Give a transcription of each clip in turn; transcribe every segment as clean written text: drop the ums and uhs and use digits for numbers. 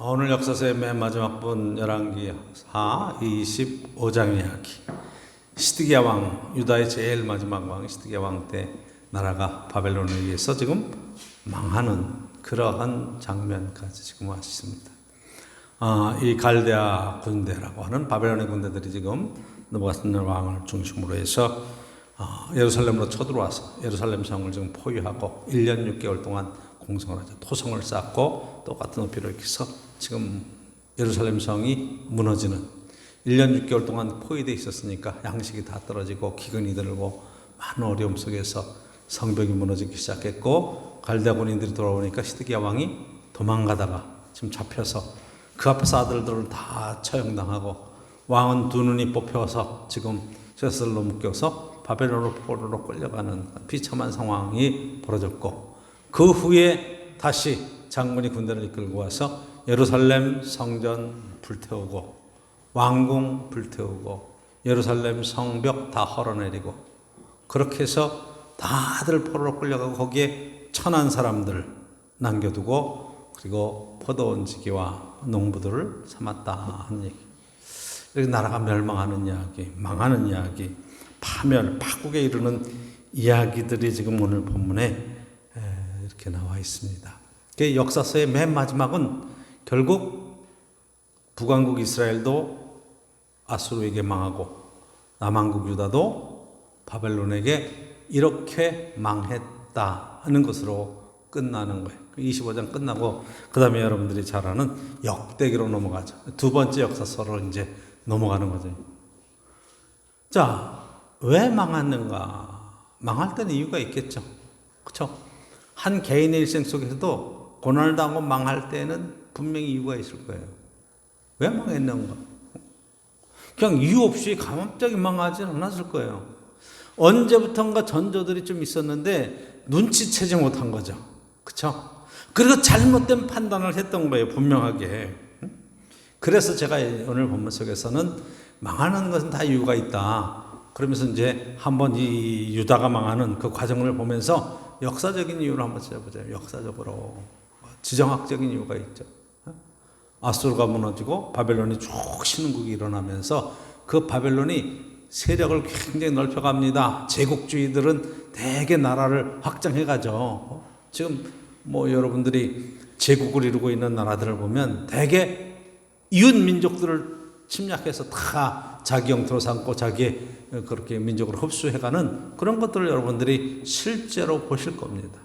오늘 역사서의 맨 마지막 분 열왕기하 25장 이야기. 시드기야 왕, 유다의 제일 마지막 왕 시드기야 왕 때 나라가 바벨론에 의해서 지금 망하는 그러한 장면까지 지금 왔습니다. 이 갈대아 군대라고 하는 바벨론의 군대들이 지금 느부갓네살 왕을 중심으로 해서 예루살렘으로 쳐들어와서 예루살렘 성을 지금 포위하고 1년 6개월 동안 공성을 하죠. 토성을 쌓고 똑같은 높이로 이렇게 해서 지금 예루살렘 성이 무너지는 1년 6개월 동안 포위되어 있었으니까 양식이 다 떨어지고 기근이 들고 많은 어려움 속에서 성벽이 무너지기 시작했고 갈대아 군인들이 돌아오니까 시드기야 왕이 도망가다가 지금 잡혀서 그 앞에서 아들들을 다 처형당하고 왕은 두 눈이 뽑혀서 지금 쇠슬로 묶여서 바벨론으로 포로로 끌려가는 비참한 상황이 벌어졌고 그 후에 다시 장군이 군대를 이끌고 와서 예루살렘 성전 불태우고 왕궁 불태우고 예루살렘 성벽 다 헐어내리고 그렇게 해서 다들 포로로 끌려가고 거기에 천한 사람들 남겨두고 그리고 포도원지기와 농부들을 삼았다 하는 얘기. 이렇게 나라가 멸망하는 이야기, 망하는 이야기, 파멸, 파국에 이르는 이야기들이 지금 오늘 본문에 이렇게 나와 있습니다. 그 역사서의 맨 마지막은 결국 북왕국 이스라엘도 아수르에게 망하고 남왕국 유다도 바벨론에게 이렇게 망했다 하는 것으로 끝나는 거예요. 25장 끝나고 그 다음에 여러분들이 잘 아는 역대기로 넘어가죠. 두 번째 역사서로 이제 넘어가는 거죠. 자, 왜 망했는가? 망할 때는 이유가 있겠죠. 그렇죠? 한 개인의 일생 속에서도 고난을 당하고 망할 때는 분명히 이유가 있을 거예요. 왜 망했는가? 그냥 이유 없이 갑자기 망하지는 않았을 거예요. 언제부턴가 전조들이 좀 있었는데 눈치채지 못한 거죠. 그렇죠? 그리고 잘못된 판단을 했던 거예요. 분명하게. 그래서 제가 오늘 본문 속에서는 망하는 것은 다 이유가 있다. 그러면서 이제 한번 이 유다가 망하는 그 과정을 보면서 역사적인 이유를 한번 찾아보자요. 역사적으로 지정학적인 이유가 있죠. 아수르가 무너지고 바벨론이 쭉 신흥국이 일어나면서 그 바벨론이 세력을 굉장히 넓혀갑니다. 제국주의들은 대개 나라를 확장해가죠. 지금 뭐 여러분들이 제국을 이루고 있는 나라들을 보면 대개 이웃 민족들을 침략해서 다 자기 영토로 삼고 자기의 그렇게 민족으로 흡수해가는 그런 것들을 여러분들이 실제로 보실 겁니다.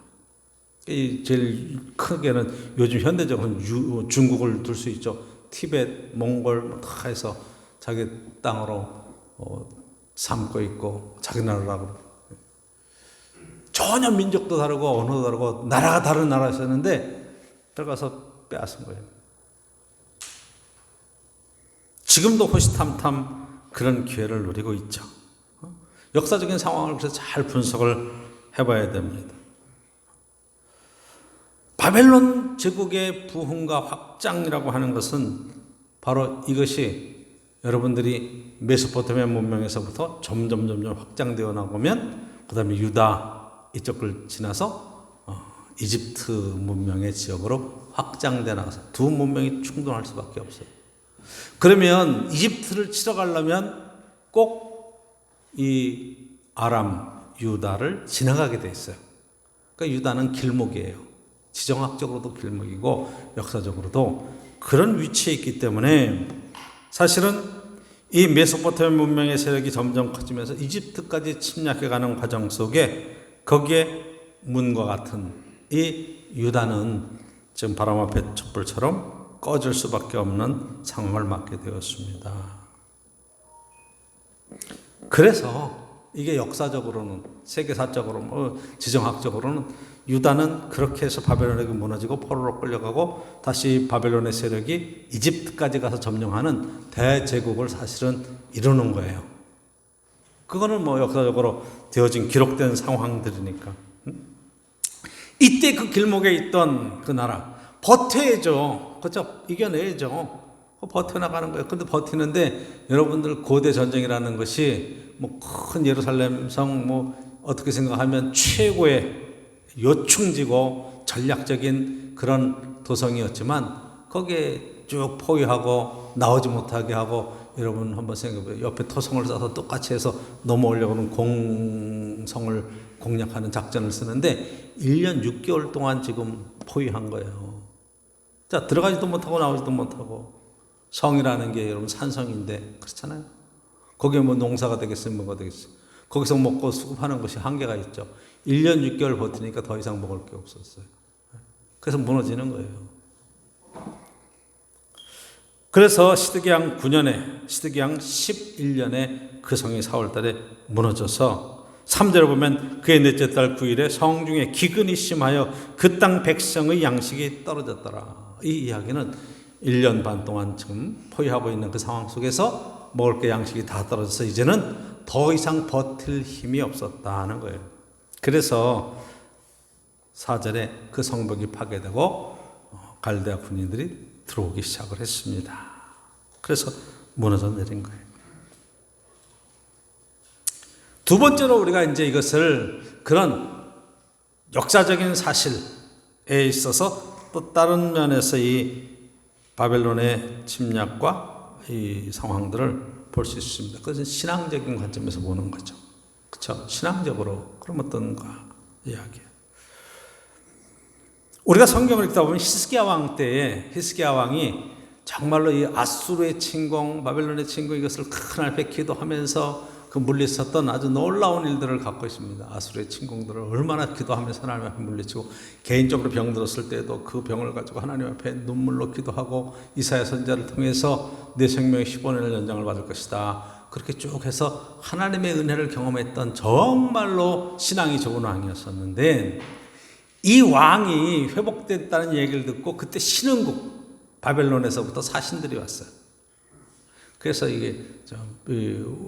제일 크게는 요즘 현대적으로는 중국을 둘 수 있죠. 티베트, 몽골 다 해서 자기 땅으로 삼고 있고 자기 나라라고. 전혀 민족도 다르고 언어도 다르고 나라가 다른 나라였었는데 들어가서 빼앗은 거예요. 지금도 호시탐탐 그런 기회를 노리고 있죠. 역사적인 상황을 그래서 잘 분석을 해봐야 됩니다. 바벨론 제국의 부흥과 확장이라고 하는 것은 바로 이것이 여러분들이 메소포타미아 문명에서부터 점점 확장되어 나오면 그 다음에 유다 이쪽을 지나서 이집트 문명의 지역으로 확장되어 나가서 두 문명이 충돌할 수밖에 없어요. 그러면 이집트를 치러 가려면 꼭 이 아람 유다를 지나가게 돼 있어요. 그러니까 유다는 길목이에요. 지정학적으로도 길목이고 역사적으로도 그런 위치에 있기 때문에 사실은 이 메소포타미아 문명의 세력이 점점 커지면서 이집트까지 침략해가는 과정 속에 거기에 문과 같은 이 유다는 지금 바람 앞에 촛불처럼 꺼질 수밖에 없는 상황을 맞게 되었습니다. 그래서 이게 역사적으로는 세계사적으로 지정학적으로는 유다는 그렇게 해서 바벨론에게 무너지고 포로로 끌려가고 다시 바벨론의 세력이 이집트까지 가서 점령하는 대제국을 사실은 이루는 거예요. 그거는 뭐 역사적으로 되어진 기록된 상황들이니까. 이때 그 길목에 있던 그 나라 버텨야죠. 그렇죠? 이겨내야죠. 버텨나가는 거예요. 근데 버티는데 여러분들 고대 전쟁이라는 것이 뭐 큰 예루살렘 성 뭐 어떻게 생각하면 최고의 요충지고 전략적인 그런 도성이었지만 거기에 쭉 포위하고 나오지 못하게 하고, 여러분 한번 생각해보세요. 옆에 토성을 쏴서 똑같이 해서 넘어오려고 하는 공성을 공략하는 작전을 쓰는데 1년 6개월 동안 지금 포위한 거예요. 자, 들어가지도 못하고 나오지도 못하고. 성이라는 게 여러분 산성인데 그렇잖아요. 거기에 뭐 농사가 되겠어요, 뭐가 되겠어요. 거기서 먹고 수급하는 것이 한계가 있죠. 1년 6개월 버티니까 더 이상 먹을 게 없었어요. 그래서 무너지는 거예요. 그래서 시드기양 9년에, 시드기양 11년에 그 성이 4월달에 무너져서 3절에 보면 그의 넷째 달 9일에 성중에 기근이 심하여 그 땅 백성의 양식이 떨어졌더라. 이 이야기는 1년 반 동안 지금 포위하고 있는 그 상황 속에서 먹을 게 양식이 다 떨어져서 이제는 더 이상 버틸 힘이 없었다는 거예요. 그래서 4절에 그 성벽이 파괴되고 갈대아 군인들이 들어오기 시작을 했습니다. 그래서 무너져 내린 거예요. 두 번째로 우리가 이제 이것을 그런 역사적인 사실에 있어서 또 다른 면에서 이 바벨론의 침략과 이 상황들을 볼 수 있습니다. 그것은 신앙적인 관점에서 보는 거죠. 그렇죠? 신앙적으로 그럼 어떤가 이야기예요. 우리가 성경을 읽다 보면 히스기야 왕 때에 히스기야 왕이 정말로 이 아수르의 침공, 바벨론의 침공 이것을 큰알배 기도하면서 그 물리쳤던 아주 놀라운 일들을 갖고 있습니다. 아수르의 침공들을 얼마나 기도하면서 하나님 앞에 물리치고, 개인적으로 병들었을 때도 그 병을 가지고 하나님 앞에 눈물로 기도하고 이사야 선지자를 통해서 내 생명의 15년을 연장을 받을 것이다. 그렇게 쭉 해서 하나님의 은혜를 경험했던 정말로 신앙이 좋은 왕이었었는데, 이 왕이 회복됐다는 얘기를 듣고 그때 신흥국 바벨론에서부터 사신들이 왔어요. 그래서 이게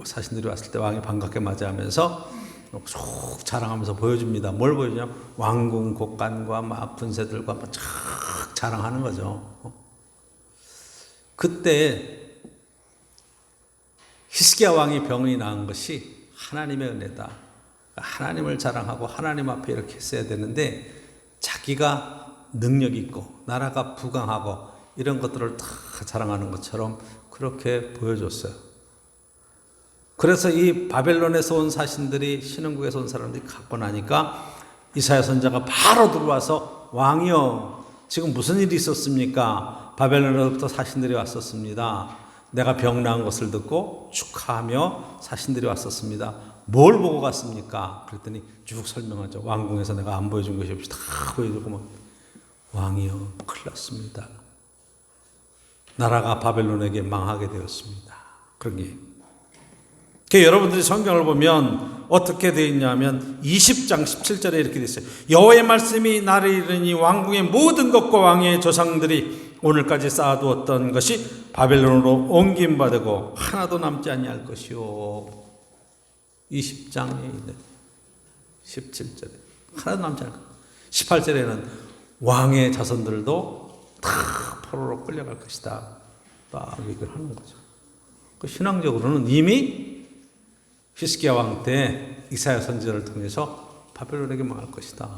사신들이 왔을 때 왕이 반갑게 맞이하면서 쭉 자랑하면서 보여줍니다. 뭘 보여주냐? 왕궁 곡간과 막 군세들과 막 쫙 자랑하는 거죠. 그때 히스기야 왕이 병이 나은 것이 하나님의 은혜다. 하나님을 자랑하고 하나님 앞에 이렇게 했어야 되는데 자기가 능력 있고 나라가 부강하고 이런 것들을 다 자랑하는 것처럼 그렇게 보여줬어요. 그래서 이 바벨론에서 온 사신들이 신흥국에서 온 사람들이 갖고 나니까 이사야 선지자가 바로 들어와서 왕이여 지금 무슨 일이 있었습니까? 바벨론으로부터 사신들이 왔었습니다. 내가 병 나은 것을 듣고 축하하며 사신들이 왔었습니다. 뭘 보고 갔습니까? 그랬더니 쭉 설명하죠. 왕궁에서 내가 안 보여준 것이 없이 다 보여주고 왕이여 큰일 났습니다. 나라가 바벨론에게 망하게 되었습니다. 그런 게. 여러분들이 성경을 보면 어떻게 되어 있냐면 20장 17절에 이렇게 되어 있어요. 여호와의 말씀이 나를 이르니 왕궁의 모든 것과 왕의 조상들이 오늘까지 쌓아두었던 것이 바벨론으로 옮김받고 하나도 남지 아니할 것이요. 20장에 있는 17절에 하나도 남지 않을 것이요. 18절에는 왕의 자손들도 다 포로로 끌려갈 것이다. 딱 얘기를 하는 거죠. 그 신앙적으로는 이미 히스기야 왕 때 이사야 선지자를 통해서 바벨론에게 망할 것이다.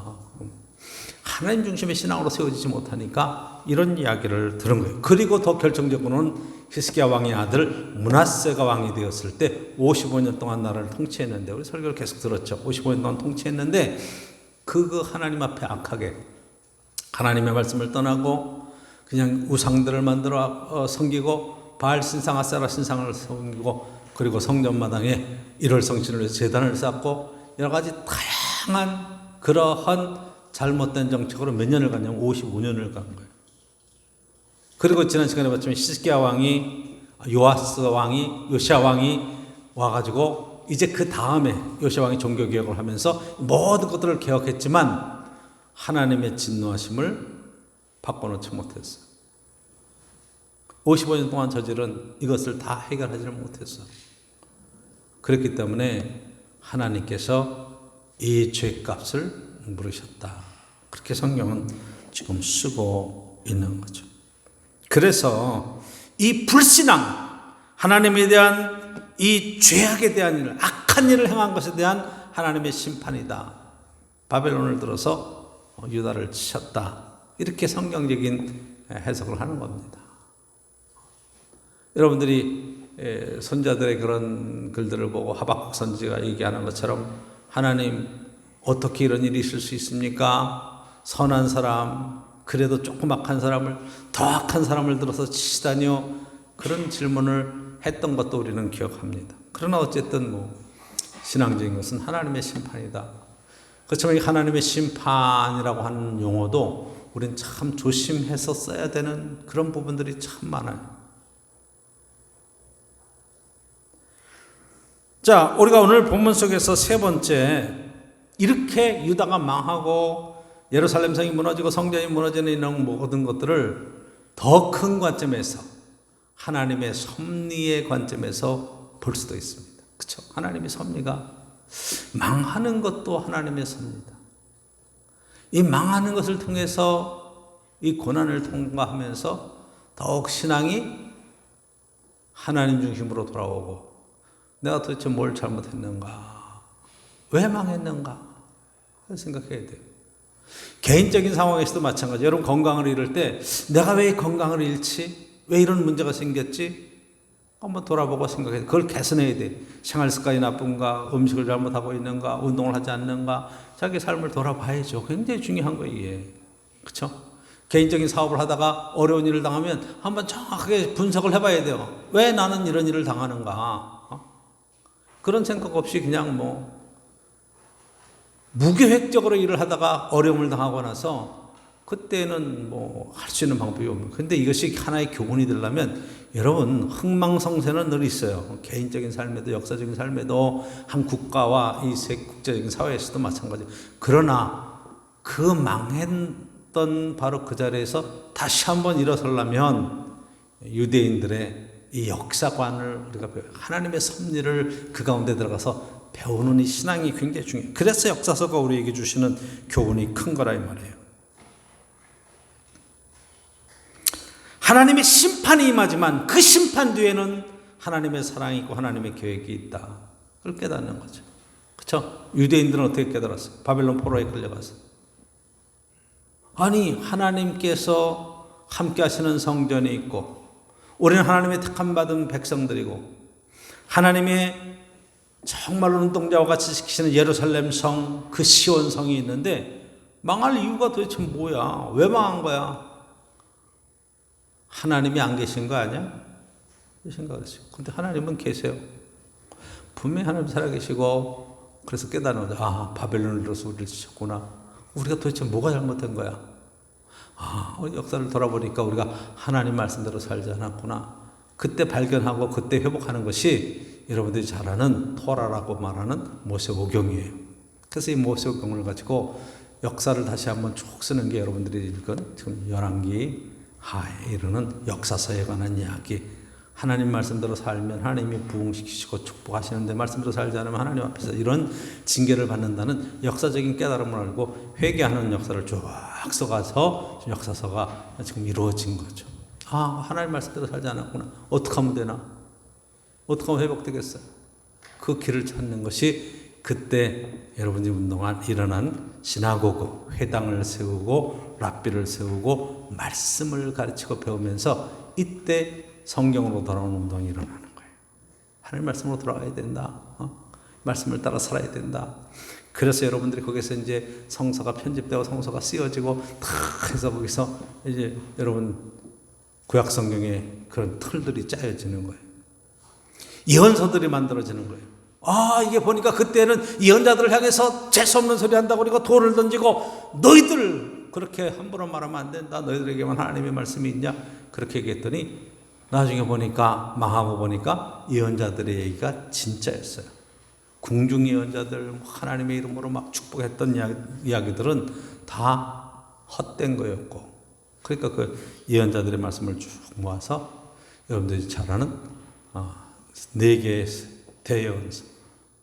하나님 중심의 신앙으로 세워지지 못하니까 이런 이야기를 들은 거예요. 그리고 더 결정적으로는 히스기야 왕의 아들 므낫세가 왕이 되었을 때 55년 동안 나라를 통치했는데, 우리 설교를 계속 들었죠. 55년 동안 통치했는데 그거 하나님 앞에 악하게 하나님의 말씀을 떠나고 그냥 우상들을 만들어 섬기고 바알 신상, 아세라 신상을 섬기고, 그리고 성전마당에 일월성신을 위해서 제단을 쌓고 여러 가지 다양한 그러한 잘못된 정책으로 몇 년을 갔냐면 55년을 간 거예요. 그리고 지난 시간에 봤지만 히스기야 왕이, 요아스 왕이, 요시야 왕이 와가지고 이제 그 다음에 요시야 왕이 종교개혁을 하면서 모든 것들을 개혁했지만 하나님의 진노하심을 바꿔놓지 못했어요. 55년 동안 저지른 이것을 다 해결하지를 못했어요. 그렇기 때문에 하나님께서 이 죄값을 물으셨다. 그렇게 성경은 지금 쓰고 있는 거죠. 그래서 이 불신앙, 하나님에 대한 이 죄악에 대한 일, 악한 일을 행한 것에 대한 하나님의 심판이다. 바벨론을 들어서 유다를 치셨다. 이렇게 성경적인 해석을 하는 겁니다. 여러분들이 선자들의 그런 글들을 보고 하박국 선지가 얘기하는 것처럼 하나님 어떻게 이런 일이 있을 수 있습니까? 선한 사람, 그래도 조그맣한 사람을 더 악한 사람을 들어서 치시다니요? 그런 질문을 했던 것도 우리는 기억합니다. 그러나 어쨌든 신앙적인 것은 하나님의 심판이다. 그렇지만 이 하나님의 심판이라고 하는 용어도 우리는 참 조심해서 써야 되는 그런 부분들이 참 많아요. 자, 우리가 오늘 본문 속에서 세 번째, 이렇게 유다가 망하고 예루살렘 성이 무너지고 성전이 무너지는 이런 모든 것들을 더 큰 관점에서 하나님의 섭리의 관점에서 볼 수도 있습니다. 그렇죠? 하나님의 섭리가 망하는 것도 하나님의 섭리다. 이 망하는 것을 통해서 이 고난을 통과하면서 더욱 신앙이 하나님 중심으로 돌아오고 내가 도대체 뭘 잘못했는가? 왜 망했는가? 생각해야 돼요. 개인적인 상황에서도 마찬가지. 여러분 건강을 잃을 때 내가 왜 건강을 잃지? 왜 이런 문제가 생겼지? 한번 돌아보고 생각해야 돼. 그걸 개선해야 돼. 생활 습관이 나쁜가? 음식을 잘못하고 있는가? 운동을 하지 않는가? 자기 삶을 돌아봐야죠. 굉장히 중요한 거예요. 이게. 그렇죠? 개인적인 사업을 하다가 어려운 일을 당하면 한번 정확하게 분석을 해봐야 돼요. 왜 나는 이런 일을 당하는가? 그런 생각 없이 그냥 무계획적으로 일을 하다가 어려움을 당하고 나서 그때는 할 수 있는 방법이 없는. 근데 이것이 하나의 교훈이 되려면 여러분 흥망성쇠는 늘 있어요. 개인적인 삶에도 역사적인 삶에도 한 국가와 이 국제적인 사회에서도 마찬가지. 그러나 그 망했던 바로 그 자리에서 다시 한번 일어서려면 유대인들의 이 역사관을 우리가 하나님의 섭리를 그 가운데 들어가서 배우는 이 신앙이 굉장히 중요해요. 그래서 역사서가 우리에게 주시는 교훈이 큰 거라 이 말이에요. 하나님의 심판이 임하지만 그 심판 뒤에는 하나님의 사랑이 있고 하나님의 계획이 있다. 그걸 깨닫는 거죠. 그렇죠? 유대인들은 어떻게 깨달았어요? 바벨론 포로에 끌려가서. 아니 하나님께서 함께 하시는 성전이 있고 우리는 하나님의 택함 받은 백성들이고 하나님의 정말로 눈동자와 같이 지키시는 예루살렘 성, 그 시온 성이 있는데 망할 이유가 도대체 뭐야? 왜 망한 거야? 하나님이 안 계신 거 아니야? 이 생각을 했어요. 근데 하나님은 계세요. 분명히 하나님 살아계시고 그래서 깨달은 거죠. 아, 바벨론을 들어서 우리를 지셨구나. 우리가 도대체 뭐가 잘못된 거야? 역사를 돌아보니까 우리가 하나님 말씀대로 살지 않았구나. 그때 발견하고 그때 회복하는 것이 여러분들이 잘 아는 토라라고 말하는 모세오경이에요. 그래서 이 모세오경을 가지고 역사를 다시 한번 쭉 쓰는 게 여러분들이 읽은 지금 열왕기 하에 이르는 역사서에 관한 이야기. 하나님 말씀대로 살면 하나님이 부흥시키시고 축복하시는데 말씀대로 살지 않으면 하나님 앞에서 이런 징계를 받는다는 역사적인 깨달음을 알고 회개하는 역사를 쭉 써가서 역사서가 지금 이루어진 거죠. 하나님 말씀대로 살지 않았구나. 어떻게 하면 되나? 어떻게 하면 회복되겠어요? 그 길을 찾는 것이 그때 여러분이 운동한 일어난 시나고그, 회당을 세우고 랍비를 세우고 말씀을 가르치고 배우면서 이때 성경으로 돌아오는 운동이 일어나는 거예요. 하나님 말씀으로 돌아가야 된다. 말씀을 따라 살아야 된다. 그래서 여러분들이 거기서 이제 성서가 편집되고 성서가 쓰여지고 다 해서 거기서 이제 여러분 구약 성경에 그런 틀들이 짜여지는 거예요. 예언서들이 만들어지는 거예요. 이게 보니까 그때는 예언자들을 향해서 재수없는 소리 한다고 그러고 돌을 던지고 너희들 그렇게 함부로 말하면 안 된다. 너희들에게만 하나님의 말씀이 있냐? 그렇게 얘기했더니 나중에 보니까 망하고 보니까 예언자들의 얘기가 진짜였어요. 궁중 예언자들 하나님의 이름으로 막 축복했던 이야기들은 다 헛된 거였고 그러니까 그 예언자들의 말씀을 쭉 모아서 여러분들이 잘 아는 4개의 대예언서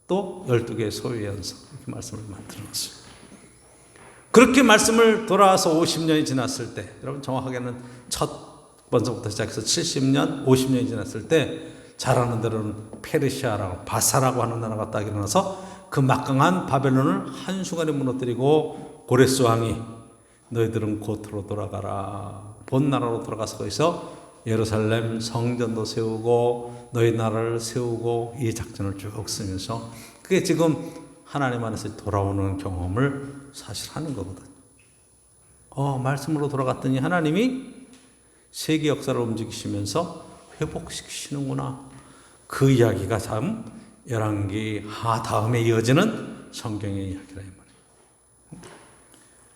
또 12개의 소예언서 이렇게 말씀을 만들어놨어요. 그렇게 말씀을 돌아와서 50년이 지났을 때 여러분 정확하게는 첫 번서부터 시작해서 70년, 50년이 지났을 때 잘 아는 대로는 페르시아라고 바사라고 하는 나라가 딱 일어나서 그 막강한 바벨론을 한순간에 무너뜨리고 고레스 왕이 너희들은 고토로 돌아가라. 본 나라로 돌아가서 거기서 예루살렘 성전도 세우고 너희 나라를 세우고 이 작전을 쭉 쓰면서 그게 지금 하나님 안에서 돌아오는 경험을 사실 하는 거거든. 말씀으로 돌아갔더니 하나님이 세계 역사를 움직이시면서 회복시키시는구나. 그 이야기가 참 열왕기 하 다음에 이어지는 성경의 이야기라 이 말이에요.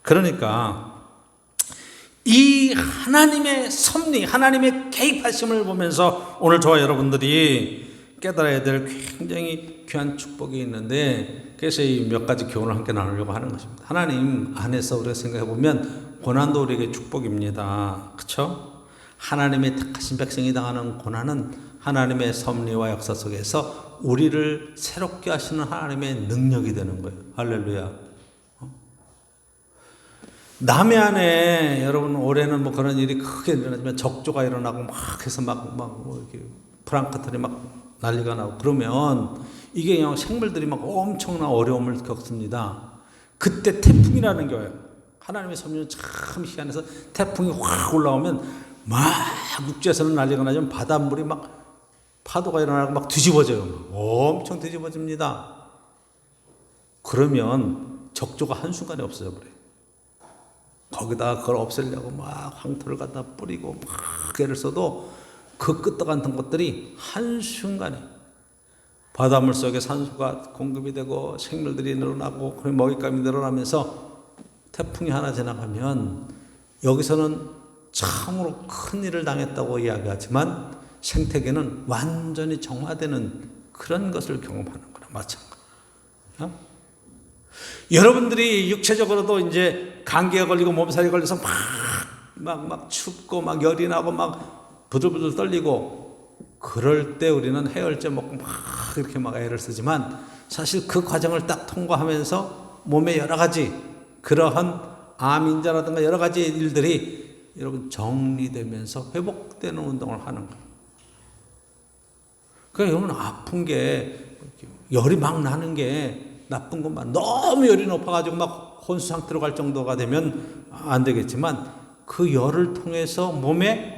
그러니까 이 하나님의 섭리, 하나님의 개입하심을 보면서 오늘 저와 여러분들이 깨달아야 될 굉장히 귀한 축복이 있는데, 그래서 이 몇 가지 교훈을 함께 나누려고 하는 것입니다. 하나님 안에서 우리가 생각해 보면 고난도 우리에게 축복입니다. 그렇죠? 하나님의 택하신 백성이 당하는 고난은 하나님의 섭리와 역사 속에서 우리를 새롭게 하시는 하나님의 능력이 되는 거예요. 할렐루야. 남의 안에 여러분 올해는 뭐 그런 일이 크게 일어나지만 적조가 일어나고 막 해서 뭐 이렇게 프랑크톤이 막 난리가 나고 그러면 이게 그냥 생물들이 막 엄청난 어려움을 겪습니다. 그때 태풍이라는 게 와요. 하나님의 섭리는 참 희한해서 태풍이 확 올라오면 막 육지에서는 난리가 나지만 바닷물이 막 파도가 일어나고 막 뒤집어져요. 엄청 뒤집어집니다. 그러면 적조가 한순간에 없어져 버려요. 거기다가 그걸 없애려고 막 황토를 갖다 뿌리고 막 애를 써도 그 끄떡 같은 것들이 한순간에 바닷물 속에 산소가 공급이 되고 생물들이 늘어나고 먹잇감이 늘어나면서 태풍이 하나 지나가면 여기서는 참으로 큰 일을 당했다고 이야기하지만 생태계는 완전히 정화되는 그런 것을 경험하는 거나 마찬가지야. 여러분들이 육체적으로도 이제 감기가 걸리고 몸살이 걸려서 막 춥고 막 열이 나고 막 부들부들 떨리고 그럴 때 우리는 해열제 먹고 막 이렇게 막 애를 쓰지만 사실 그 과정을 딱 통과하면서 몸에 여러 가지 그러한 암인자라든가 여러 가지 일들이 여러분 정리되면서 회복되는 운동을 하는 거예요. 그러니까 여러분 아픈 게 열이 막 나는 게 나쁜 것만 너무 열이 높아가지고 막 혼수 상태로 갈 정도가 되면 안 되겠지만 그 열을 통해서 몸에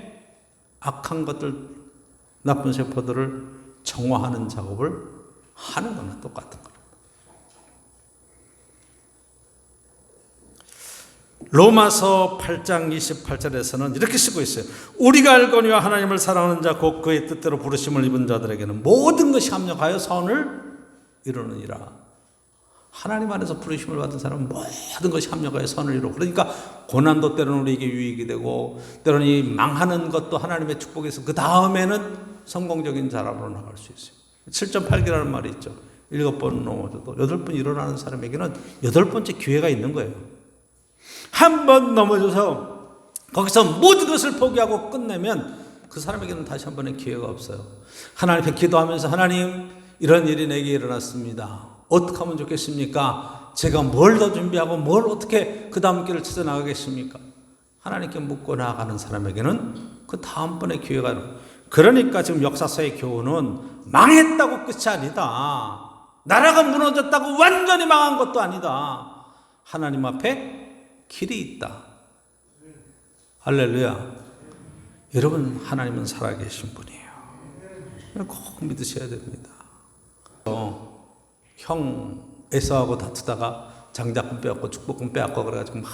악한 것들 나쁜 세포들을 정화하는 작업을 하는 거나 똑같은 거예요. 로마서 8장 28절에서는 이렇게 쓰고 있어요. 우리가 알거니와 하나님을 사랑하는 자 곧 그의 뜻대로 부르심을 입은 자들에게는 모든 것이 합력하여 선을 이루느니라. 하나님 안에서 부르심을 받은 사람은 모든 것이 합력하여 선을 이루고, 그러니까 고난도 때로는 우리에게 유익이 되고 때로는 이 망하는 것도 하나님의 축복에서 그 다음에는 성공적인 자람으로 나갈 수 있어요. 7.8기라는 말이 있죠. 7번 넘어져도 8번 일어나는 사람에게는 8번째 기회가 있는 거예요. 한 번 넘어져서 거기서 모든 것을 포기하고 끝내면 그 사람에게는 다시 한 번의 기회가 없어요. 하나님께 기도하면서 하나님 이런 일이 내게 일어났습니다. 어떻게 하면 좋겠습니까? 제가 뭘 더 준비하고 뭘 어떻게 그 다음 길을 찾아 나가겠습니까? 하나님께 묻고 나아가는 사람에게는 그 다음번에 기회가. 그러니까 지금 역사서의 교훈은 망했다고 끝이 아니다. 나라가 무너졌다고 완전히 망한 것도 아니다. 하나님 앞에 길이 있다. 할렐루야. 여러분 하나님은 살아계신 분이에요. 꼭 믿으셔야 됩니다. 형 에서하고 다투다가 장자권 빼앗고 축복권 빼앗고 그래가지고 막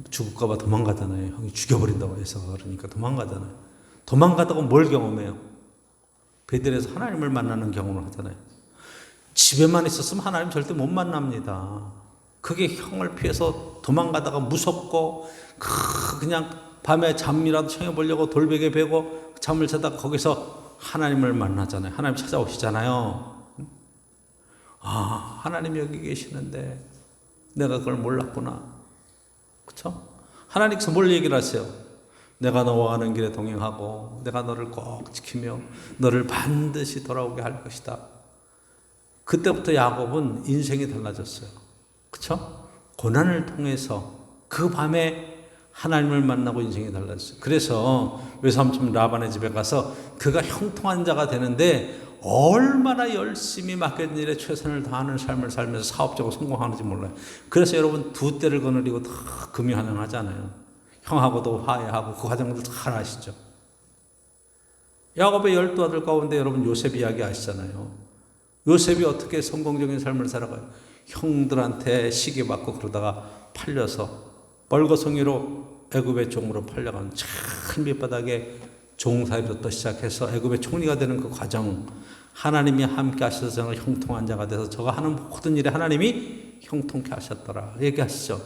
죽을까봐 도망가잖아요. 형이 죽여버린다고 에서가 그러니까 도망가잖아요. 도망가다가 뭘 경험해요? 베들에서 하나님을 만나는 경험을 하잖아요. 집에만 있었으면 하나님 절대 못 만납니다. 그게 형을 피해서 도망가다가 무섭고 그냥 밤에 잠이라도 청해보려고 돌베개 베고 잠을 자다가 거기서 하나님을 만나잖아요. 하나님 찾아오시잖아요. 하나님 여기 계시는데 내가 그걸 몰랐구나. 그렇죠? 하나님께서 뭘 얘기를 하세요? 내가 너와 가는 길에 동행하고 내가 너를 꼭 지키며 너를 반드시 돌아오게 할 것이다. 그때부터 야곱은 인생이 달라졌어요. 그렇죠? 고난을 통해서 그 밤에 하나님을 만나고 인생이 달라졌어요. 그래서 외삼촌 라반의 집에 가서 그가 형통한 자가 되는데 얼마나 열심히 맡겨진 일에 최선을 다하는 삶을 살면서 사업적으로 성공하는지 몰라요. 그래서 여러분 두 때를 거느리고 다 금이환영하잖아요. 형하고도 화해하고 그 과정들 잘 아시죠? 야곱의 12아들 가운데 여러분 요셉 이야기 아시잖아요. 요셉이 어떻게 성공적인 삶을 살아가요? 형들한테 시기받고 그러다가 팔려서 벌거숭이로 애굽의 종으로 팔려간 참 밑바닥에 종살이부터 시작해서 애굽의 총리가 되는 그 과정, 하나님이 함께 하셔서 저는 형통한 자가 돼서 저가 하는 모든 일에 하나님이 형통케 하셨더라 얘기하시죠.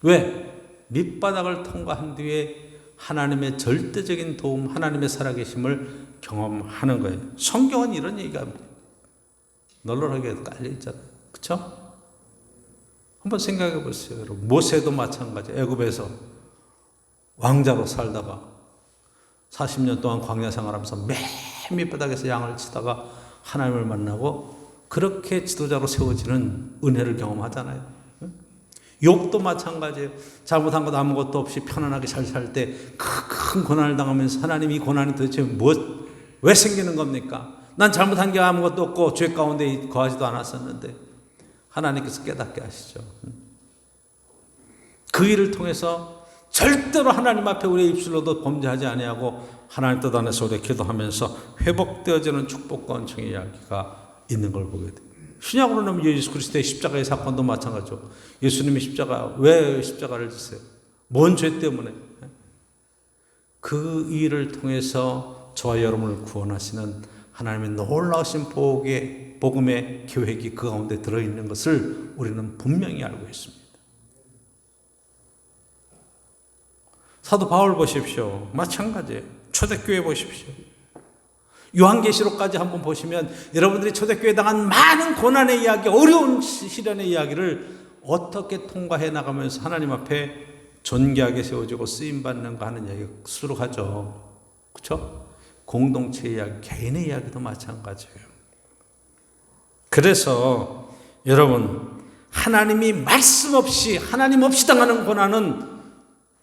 왜? 밑바닥을 통과한 뒤에 하나님의 절대적인 도움, 하나님의 살아계심을 경험하는 거예요. 성경은 이런 얘기가 널널하게 깔려 있잖아요. 그렇죠? 한번 생각해 보세요. 여러분. 모세도 마찬가지. 애굽에서 왕자로 살다가 40년 동안 광야 생활하면서 맨 밑바닥에서 양을 치다가 하나님을 만나고 그렇게 지도자로 세워지는 은혜를 경험하잖아요. 욥도 마찬가지예요. 잘못한 것 아무것도 없이 편안하게 잘 살 때 큰 고난을 당하면서 하나님 이 고난이 도대체 왜 생기는 겁니까? 난 잘못한 게 아무것도 없고 죄 가운데 거하지도 않았었는데 하나님께서 깨닫게 하시죠. 그 일을 통해서 절대로 하나님 앞에 우리의 입술로도 범죄하지 아니하고 하나님 뜻 안에서 우리 기도하면서 회복되어지는 축복과 은총의 이야기가 있는 걸 보게 돼요. 신약으로는 예수 그리스도의 십자가의 사건도 마찬가지죠. 예수님이 왜 십자가를 지세요? 뭔 죄 때문에? 그 일을 통해서 저와 여러분을 구원하시는 하나님의 놀라우신 복음의 계획이 그 가운데 들어있는 것을 우리는 분명히 알고 있습니다. 사도 바울 보십시오. 마찬가지예요. 초대교회 보십시오. 요한계시록까지 한번 보시면 여러분들이 초대교회에 당한 많은 고난의 이야기, 어려운 시련의 이야기를 어떻게 통과해 나가면서 하나님 앞에 존귀하게 세워지고 쓰임받는가 하는 이야기가 수록하죠. 그렇죠? 공동체 이야기, 개인의 이야기도 마찬가지예요. 그래서 여러분, 하나님이 말씀 없이, 하나님 없이 당하는 고난은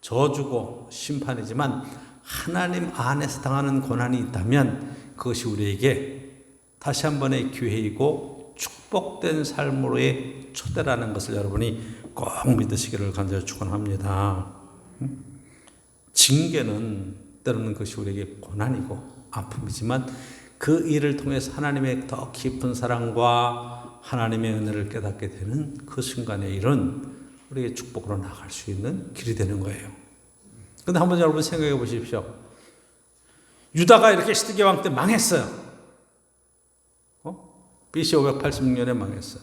저주고 심판이지만 하나님 안에서 당하는 고난이 있다면 그것이 우리에게 다시 한 번의 기회이고 축복된 삶으로의 초대라는 것을 여러분이 꼭 믿으시기를 간절히 축원합니다. 징계는 때로는 그것이 우리에게 고난이고 아픔이지만 그 일을 통해서 하나님의 더 깊은 사랑과 하나님의 은혜를 깨닫게 되는 그 순간의 일은 우리에게 축복으로 나갈 수 있는 길이 되는 거예요. 그런데 한번 여러분 생각해 보십시오. 유다가 이렇게 시드기야 왕 때 망했어요. BC 586년에 망했어요.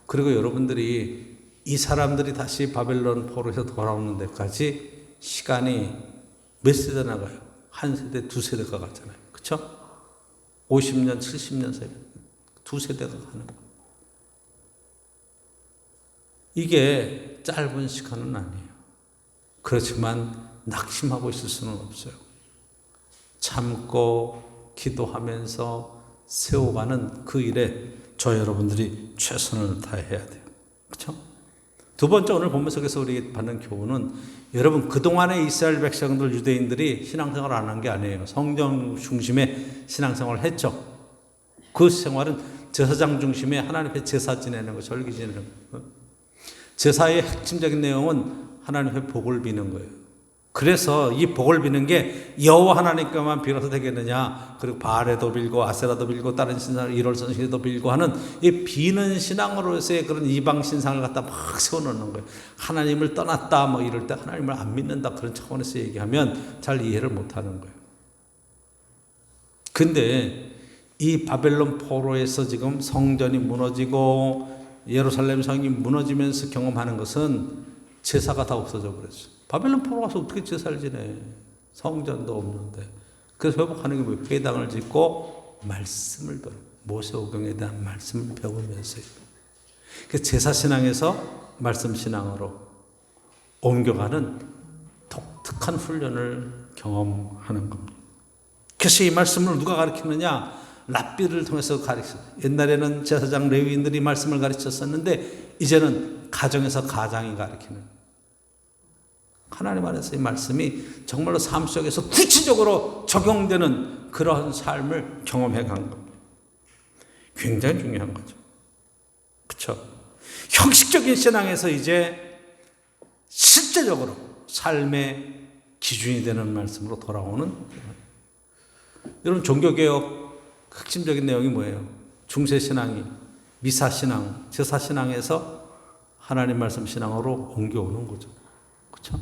그리고 여러분들이 이 사람들이 다시 바벨론 포로에서 돌아오는 데까지 시간이 몇 세대 나가요? 한 세대, 두 세대가 갔잖아요. 그렇죠? 50년, 70년 사이 두 세대가 가는 거예요. 이게 짧은 시간은 아니에요. 그렇지만 낙심하고 있을 수는 없어요. 참고 기도하면서 세워가는 그 일에 저 여러분들이 최선을 다해야 돼요. 그렇죠? 두 번째 오늘 본문 속에서 우리 받는 교훈은 여러분 그동안의 이스라엘 백성들 유대인들이 신앙생활을 안 한 게 아니에요. 성경 중심의 신앙생활을 했죠. 그 생활은 제사장 중심의 하나님 앞에 제사 지내는 거, 절기 지내는 거. 제사의 핵심적인 내용은 하나님 앞에 복을 비는 거예요. 그래서 이 복을 비는 게 여호와 하나님께만 빌어서 되겠느냐, 그리고 바알에도 빌고 아세라도 빌고 다른 신상을 일월선신에도 빌고 하는 이 비는 신앙으로서의 그런 이방 신상을 갖다 막 세워놓는 거예요. 하나님을 떠났다 뭐 이럴 때 하나님을 안 믿는다 그런 차원에서 얘기하면 잘 이해를 못하는 거예요. 근데 이 바벨론 포로에서 지금 성전이 무너지고 예루살렘 성이 무너지면서 경험하는 것은 제사가 다 없어져 버렸어요. 바벨론 포로 가서 어떻게 제사를 지내? 성전도 없는데. 그래서 회복하는 게 뭐예요? 회당을 짓고 말씀을 배워. 모세오경에 대한 말씀을 배우면서요. 그래서 제사신앙에서 말씀신앙으로 옮겨가는 독특한 훈련을 경험하는 겁니다. 그래서 이 말씀을 누가 가르치느냐? 랍비를 통해서 가르쳤어요. 옛날에는 제사장 레위인들이 말씀을 가르쳤었는데 이제는 가정에서 가장이 가르치는, 하나님 안에서 이 말씀이 정말로 삶 속에서 구체적으로 적용되는 그러한 삶을 경험해 간 겁니다. 굉장히 중요한 거죠. 그렇죠? 형식적인 신앙에서 이제 실제적으로 삶의 기준이 되는 말씀으로 돌아오는. 여러분, 종교개혁 핵심적인 내용이 뭐예요? 중세신앙이 미사신앙, 제사신앙에서 하나님 말씀 신앙으로 옮겨오는 거죠. 그렇죠?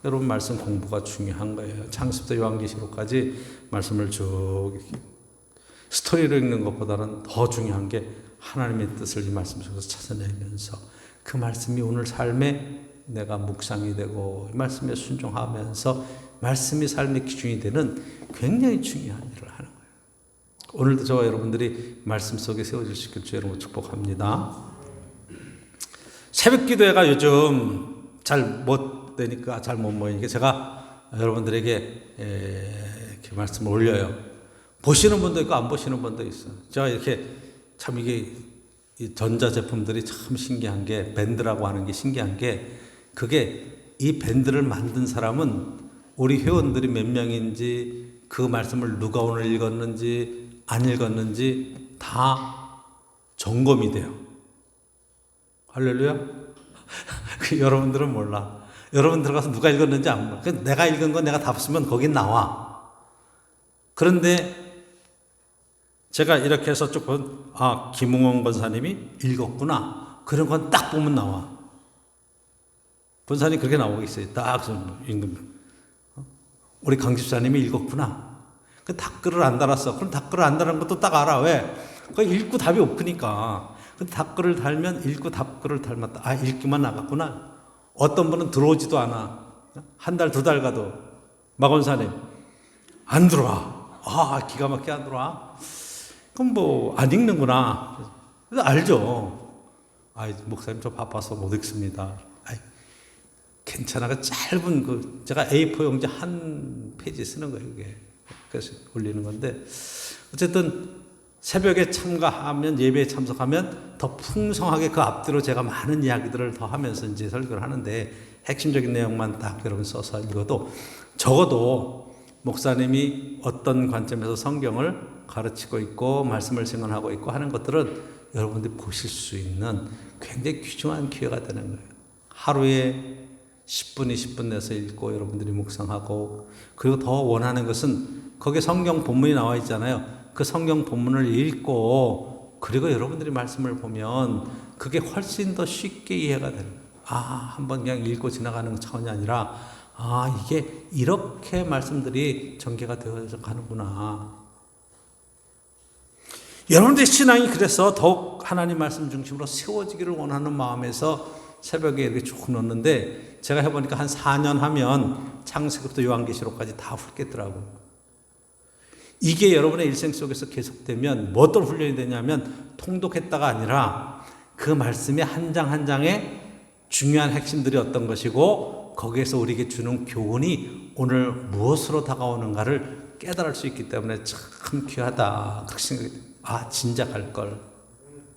여러분, 말씀 공부가 중요한 거예요. 창세부터 요한계시록까지 말씀을 쭉 스토리로 읽는 것보다는 더 중요한 게 하나님의 뜻을 이 말씀 속에서 찾아내면서 그 말씀이 오늘 삶에 내가 묵상이 되고 이 말씀에 순종하면서 말씀이 삶의 기준이 되는 굉장히 중요한 일을 하는 거예요. 오늘도 저와 여러분들이 말씀 속에 세워질 수 있길 주 여러분 축복합니다. 새벽 기도회가 요즘 잘 못 되니까 잘 못 모이니까 제가 여러분들에게 이렇게 말씀을 올려요. 보시는 분도 있고 안 보시는 분도 있어요. 제가 이렇게 참 이게 이 전자제품들이 참 신기한 게, 밴드라고 하는 게 신기한 게, 그게 이 밴드를 만든 사람은 우리 회원들이 몇 명인지, 그 말씀을 누가 오늘 읽었는지 안 읽었는지 다 점검이 돼요. 할렐루야. 여러분들은 몰라. 여러분 들어가서 누가 읽었는지 안 몰라. 내가 읽은 건 내가 다 쓰면 거긴 나와. 그런데 제가 이렇게 해서 쭉 보면, 아, 김웅원 권사님이 읽었구나. 그런 건 딱 보면 나와. 권사님 그렇게 나오고 있어요. 딱 읽으면. 우리 강 집사님이 읽었구나. 그 댓글을 안 달았어. 그럼 댓글을 안 달은 것도 딱 알아. 왜? 그 읽고 답이 없으니까. 그 댓글을 달면 읽고 답글을 닮았다. 아, 읽기만 나갔구나. 어떤 분은 들어오지도 않아. 한 달, 두 달 가도. 마 권사님 안 들어와. 아, 기가 막히게 안 들어와. 그럼 뭐 안 읽는구나. 그래서 알죠. 아, 목사님 저 바빠서 못 읽습니다. 아이, 괜찮아. 그 짧은 제가 A4 용지 한 페이지 쓰는 거예요, 이게. 그래서 올리는 건데, 어쨌든 새벽에 참가하면, 예배에 참석하면 더 풍성하게 그 앞뒤로 제가 많은 이야기들을 더 하면서 이제 설교를 하는데, 핵심적인 내용만 딱 여러분 써서 읽어도, 적어도 목사님이 어떤 관점에서 성경을 가르치고 있고 말씀을 증언하고 있고 하는 것들은 여러분들이 보실 수 있는 굉장히 귀중한 기회가 되는 거예요. 하루에 10분, 20분 내서 읽고 여러분들이 묵상하고, 그리고 더 원하는 것은 거기에 성경 본문이 나와 있잖아요. 그 성경 본문을 읽고 그리고 여러분들이 말씀을 보면 그게 훨씬 더 쉽게 이해가 되는 거예요. 아, 한번 그냥 읽고 지나가는 차원이 아니라, 아, 이게 이렇게 말씀들이 전개가 되어서 가는구나. 여러분들의 신앙이 그래서 더욱 하나님 말씀 중심으로 세워지기를 원하는 마음에서 새벽에 이렇게 쭉 넣는데, 제가 해보니까 한 4년 하면 창세기부터 요한계시록까지 다 훑겠더라고요. 이게 여러분의 일생 속에서 계속되면 뭐 어떤 훈련이 되냐면, 통독했다가 아니라 그 말씀의 한 장 한 장에 중요한 핵심들이 어떤 것이고 거기에서 우리에게 주는 교훈이 오늘 무엇으로 다가오는가를 깨달을 수 있기 때문에 참 귀하다. 그렇게 생각이 돼요. 아, 진작 할 걸.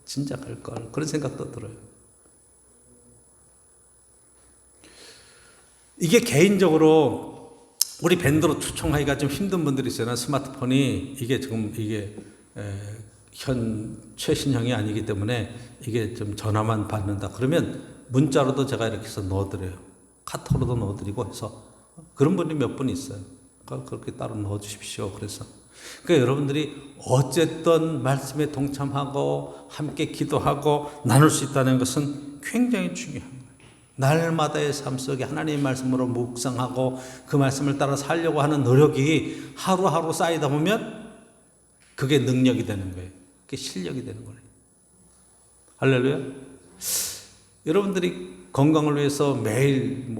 진작 할 걸. 그런 생각도 들어요. 이게 개인적으로 우리 밴드로 초청하기가 좀 힘든 분들이 있어요. 스마트폰이 이게 지금 현 최신형이 아니기 때문에 이게 좀 전화만 받는다. 그러면 문자로도 제가 이렇게 해서 넣어드려요. 카톡으로도 넣어드리고 해서 그런 분이 몇 분 있어요. 그렇게 따로 넣어주십시오. 그래서 그러니까 여러분들이 어쨌든 말씀에 동참하고 함께 기도하고 나눌 수 있다는 것은 굉장히 중요한 거예요. 날마다의 삶 속에 하나님의 말씀으로 묵상하고 그 말씀을 따라 살려고 하는 노력이 하루하루 쌓이다 보면 그게 능력이 되는 거예요. 그게 실력이 되는 거예요. 할렐루야. 여러분들이 건강을 위해서 매일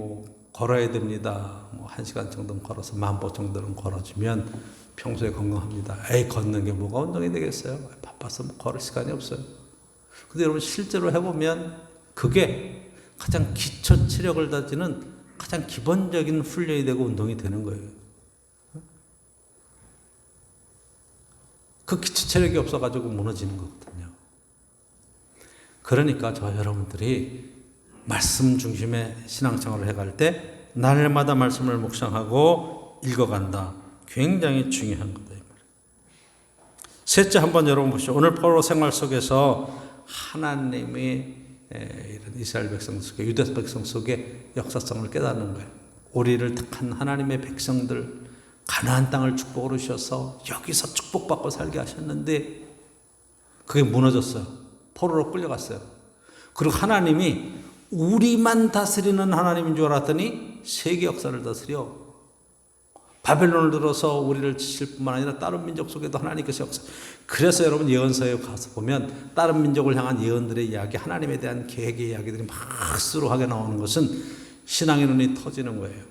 걸어야 됩니다. 1시간 정도는 걸어서 10,000보 정도는 걸어주면 평소에 건강합니다. 걷는 게 뭐가 운동이 되겠어요? 바빠서 걸을 시간이 없어요. 근데 여러분 실제로 해보면 그게 가장 기초 체력을 다지는 가장 기본적인 훈련이 되고 운동이 되는 거예요. 그 기초 체력이 없어가지고 무너지는 거거든요. 그러니까 저 여러분들이 말씀 중심의 신앙생활을 해갈 때 날마다 말씀을 묵상하고 읽어간다. 굉장히 중요한 거다. 셋째, 한번 여러분 보시죠. 오늘 포로 생활 속에서 하나님이 이런 이스라엘 백성 속에, 유대 백성 속에 역사성을 깨닫는 거예요. 우리를 택한 하나님의 백성들 가나안 땅을 축복으로 주셔서 여기서 축복받고 살게 하셨는데 그게 무너졌어요. 포로로 끌려갔어요. 그리고 하나님이 우리만 다스리는 하나님인 줄 알았더니 세계 역사를 다스려 바벨론을 들어서 우리를 치실 뿐만 아니라 다른 민족 속에도 하나님께서 역사. 그래서 여러분 예언서에 가서 보면 다른 민족을 향한 예언들의 이야기, 하나님에 대한 계획의 이야기들이 막 수로하게 나오는 것은 신앙의 눈이 터지는 거예요.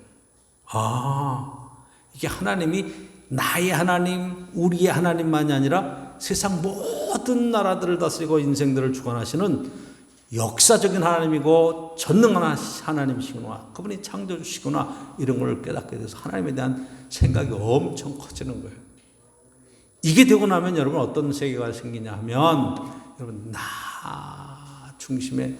이게 하나님이 나의 하나님, 우리의 하나님만이 아니라 세상 모든 나라들을 다스리고 인생들을 주관하시는 역사적인 하나님이고 전능한 하나님이시구나. 그분이 창조주시구나. 이런 걸 깨닫게 돼서 하나님에 대한 생각이 엄청 커지는 거예요. 이게 되고 나면 여러분 어떤 세계가 생기냐 하면 여러분 나 중심의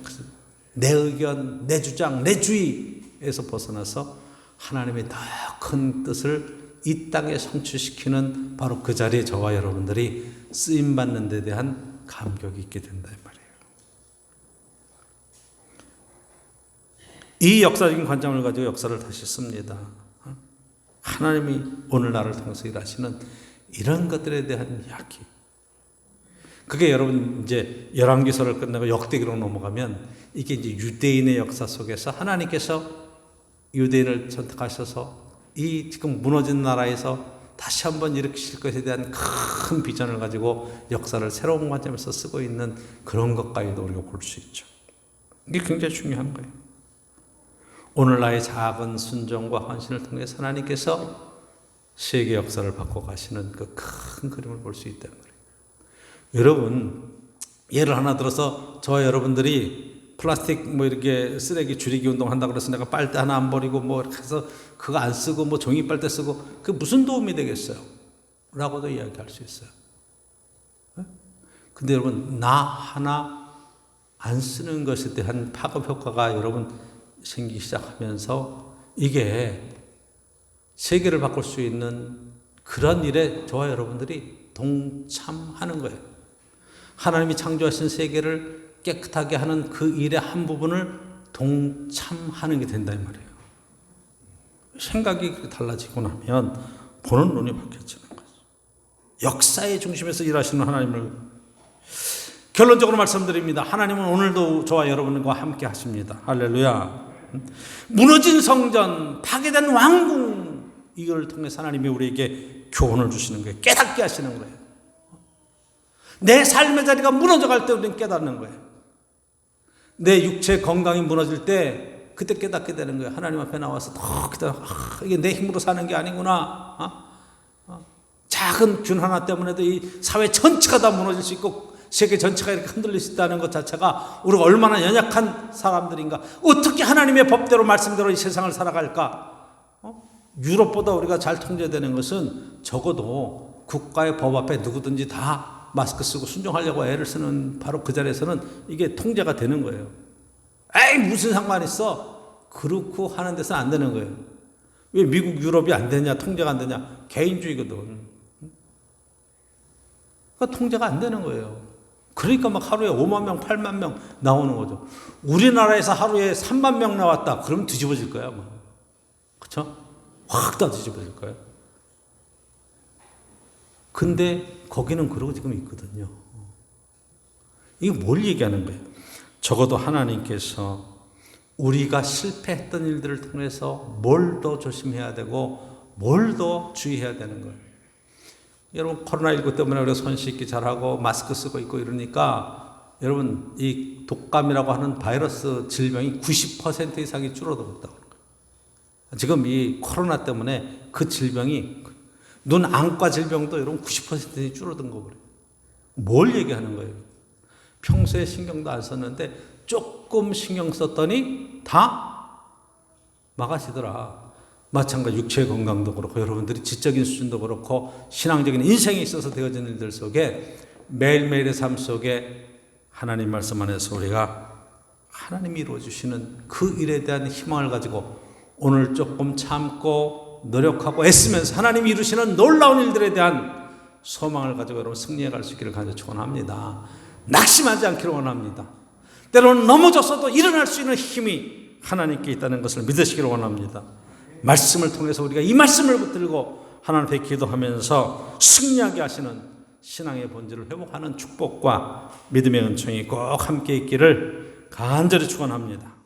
내 의견, 내 주장, 내 주의에서 벗어나서 하나님의 더 큰 뜻을 이 땅에 성취시키는 바로 그 자리에 저와 여러분들이 쓰임받는 데 대한 감격이 있게 된다 이 말이에요. 이 역사적인 관점을 가지고 역사를 다시 씁니다. 하나님이 오늘 나를 통해서 일하시는 이런 것들에 대한 이야기. 그게 여러분 이제 열왕기서를 끝내고 역대기로 넘어가면 이게 이제 유대인의 역사 속에서 하나님께서 유대인을 선택하셔서 이 지금 무너진 나라에서 다시 한번 일으키실 것에 대한 큰 비전을 가지고 역사를 새로운 관점에서 쓰고 있는 그런 것까지도 우리가 볼 수 있죠. 이게 굉장히 중요한 거예요. 오늘 나의 작은 순종과 헌신을 통해서 하나님께서 세계 역사를 바꿔가시는 그 큰 그림을 볼 수 있다는 거예요. 여러분, 예를 하나 들어서 저와 여러분들이 플라스틱 뭐 이렇게 쓰레기 줄이기 운동 한다고 그래서 내가 빨대 하나 안 버리고 뭐 이렇게 해서 그거 안 쓰고 뭐 종이 빨대 쓰고 그게 무슨 도움이 되겠어요? 라고도 이야기할 수 있어요. 근데 여러분, 나 하나 안 쓰는 것에 대한 파급 효과가 여러분 생기기 시작하면서 이게 세계를 바꿀 수 있는 그런 일에 저와 여러분들이 동참하는 거예요. 하나님이 창조하신 세계를 깨끗하게 하는 그 일의 한 부분을 동참하는 게 된다 이 말이에요. 생각이 달라지고 나면 보는 눈이 바뀌어지는 거죠. 역사의 중심에서 일하시는 하나님을 결론적으로 말씀드립니다. 하나님은 오늘도 저와 여러분과 함께 하십니다. 할렐루야. 무너진 성전, 파괴된 왕궁, 이걸 통해서 하나님이 우리에게 교훈을 주시는 거예요. 깨닫게 하시는 거예요. 내 삶의 자리가 무너져갈 때 우리는 깨닫는 거예요. 내 육체 건강이 무너질 때 그때 깨닫게 되는 거예요. 하나님 앞에 나와서 이게 내 힘으로 사는 게 아니구나. 작은 균 하나 때문에도 이 사회 전체가 다 무너질 수 있고 세계 전체가 이렇게 흔들릴 수 있다는 것 자체가 우리가 얼마나 연약한 사람들인가. 어떻게 하나님의 법대로 말씀대로 이 세상을 살아갈까. 유럽보다 우리가 잘 통제되는 것은 적어도 국가의 법 앞에 누구든지 다 마스크 쓰고 순종하려고 애를 쓰는 바로 그 자리에서는 이게 통제가 되는 거예요. 에이 무슨 상관 있어. 그렇고 하는 데서는 안 되는 거예요. 왜 미국 유럽이 안 되냐, 통제가 안 되냐. 개인주의거든. 그러니까 통제가 안 되는 거예요. 그러니까 막 하루에 5만 명 8만 명 나오는 거죠. 우리나라에서 하루에 3만 명 나왔다. 그럼 뒤집어질 거야. 그렇죠? 확 다 뒤집어질 거예요. 근데 거기는 그러고 지금 있거든요. 이게 뭘 얘기하는 거예요? 적어도 하나님께서 우리가 실패했던 일들을 통해서 뭘 더 조심해야 되고 뭘 더 주의해야 되는 거예요. 여러분 코로나19 때문에 우리가 손 씻기 잘하고 마스크 쓰고 있고 이러니까 여러분 이 독감이라고 하는 바이러스 질병이 90% 이상이 줄어들었다고 하는 거예요. 지금 이 코로나 때문에 그 질병이 눈 안과 질병도 여러분 90% 줄어든 거 그래요. 뭘 얘기하는 거예요? 평소에 신경도 안 썼는데 조금 신경 썼더니 다 막아지더라. 마찬가지 육체 건강도 그렇고 여러분들이 지적인 수준도 그렇고 신앙적인 인생에 있어서 되어진 일들 속에 매일매일의 삶 속에 하나님 말씀 안에서 우리가 하나님이 이루어주시는 그 일에 대한 희망을 가지고 오늘 조금 참고 노력하고 애쓰면서 하나님이 이루시는 놀라운 일들에 대한 소망을 가지고 여러분 승리해 갈 수 있기를 간절히 축원합니다. 낙심하지 않기를 원합니다. 때로는 넘어졌어도 일어날 수 있는 힘이 하나님께 있다는 것을 믿으시기를 원합니다. 말씀을 통해서 우리가 이 말씀을 붙들고 하나님 앞에 기도하면서 승리하게 하시는 신앙의 본질을 회복하는 축복과 믿음의 은총이 꼭 함께 있기를 간절히 축원합니다.